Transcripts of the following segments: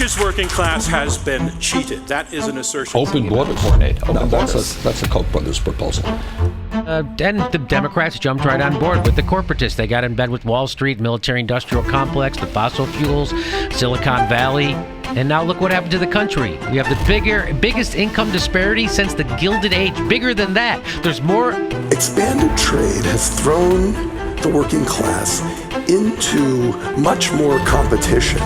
America's working class has been cheated. That is an assertion. Open borders. Open borders. That's a Koch brothers proposal. And the Democrats jumped right on board with the corporatists. They got in bed with Wall Street, military-industrial complex, the fossil fuels, Silicon Valley. And now look what happened to the country. We have the biggest income disparity since the Gilded Age. Bigger than that. There's more. Expanded trade has thrown the working class into much more competition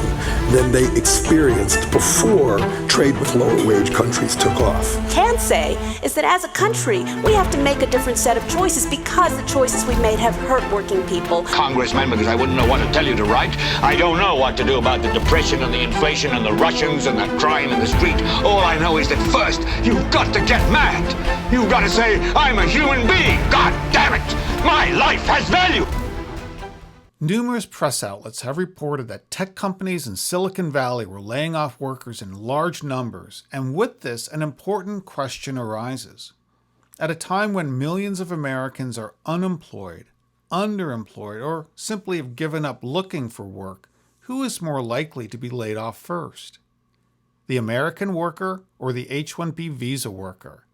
than they experienced before trade with lower wage countries took off. Can say is that as a country, we have to make a different set of choices because the choices we've made have hurt working people. Congressman, because I wouldn't know what to tell you to write. I don't know what to do about the depression and the inflation and the Russians and the crime in the street. All I know is that first, you've got to get mad. You've got to say, I'm a human being. God damn it. My life has value. Numerous press outlets have reported that tech companies in Silicon Valley were laying off workers in large numbers, and with this, an important question arises. At a time when millions of Americans are unemployed, underemployed, or simply have given up looking for work, who is more likely to be laid off first? The American worker or the H-1B visa worker?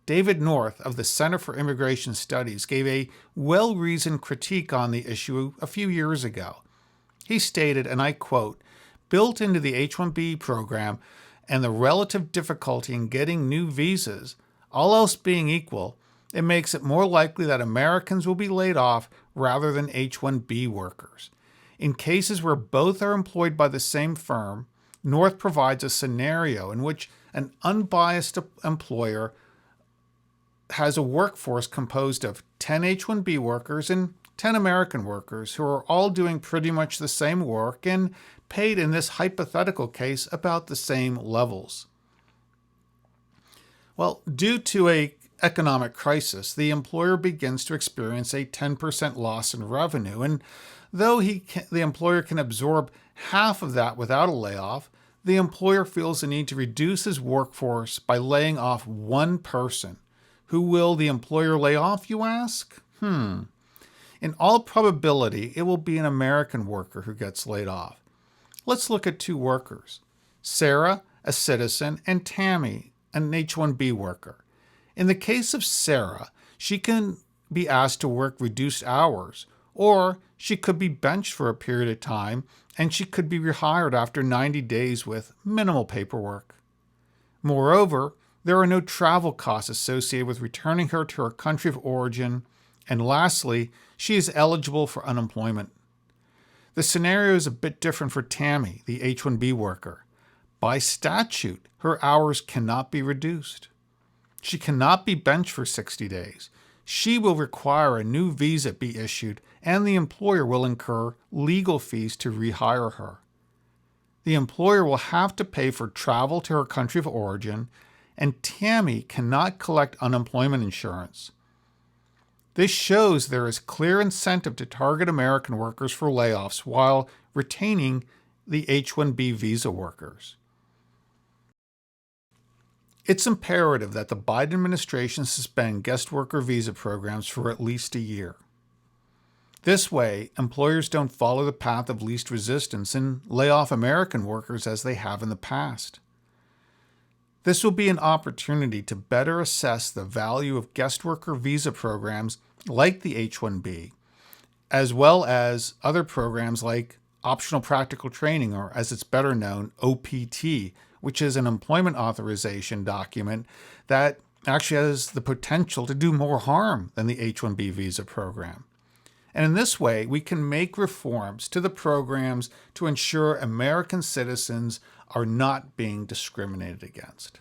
David North of the Center for Immigration Studies gave a well-reasoned critique on the issue a few years ago. He stated, and I quote, "Built into the H-1B program and the relative difficulty in getting new visas, all else being equal, it makes it more likely that Americans will be laid off rather than H-1B workers. In cases where both are employed by the same firm, North provides a scenario in which an unbiased employer has a workforce composed of 10 H-1B workers and 10 American workers who are all doing pretty much the same work and paid in this hypothetical case about the same levels." Well, due to an economic crisis, the employer begins to experience a 10% loss in revenue, and though the employer can absorb half of that without a layoff, the employer feels the need to reduce his workforce by laying off one person. Who will the employer lay off, you ask? In all probability, it will be an American worker who gets laid off. Let's look at two workers, Sarah, a citizen, and Tammy, an H-1B worker. In the case of Sarah, she can be asked to work reduced hours, or she could be benched for a period of time, and she could be rehired after 90 days with minimal paperwork. Moreover, there are no travel costs associated with returning her to her country of origin. And lastly, she is eligible for unemployment. The scenario is a bit different for Tammy, the H-1B worker. By statute, her hours cannot be reduced. She cannot be benched for 60 days. She will require a new visa be issued, and the employer will incur legal fees to rehire her. The employer will have to pay for travel to her country of origin, and Tammy cannot collect unemployment insurance. This shows there is clear incentive to target American workers for layoffs while retaining the H-1B visa workers. It's imperative that the Biden administration suspend guest worker visa programs for at least a year. This way, employers don't follow the path of least resistance and lay off American workers as they have in the past. This will be an opportunity to better assess the value of guest worker visa programs like the H-1B, as well as other programs like Optional Practical Training, or as it's better known, OPT, which is an employment authorization document that actually has the potential to do more harm than the H-1B visa program. And in this way, we can make reforms to the programs to ensure American citizens are not being discriminated against.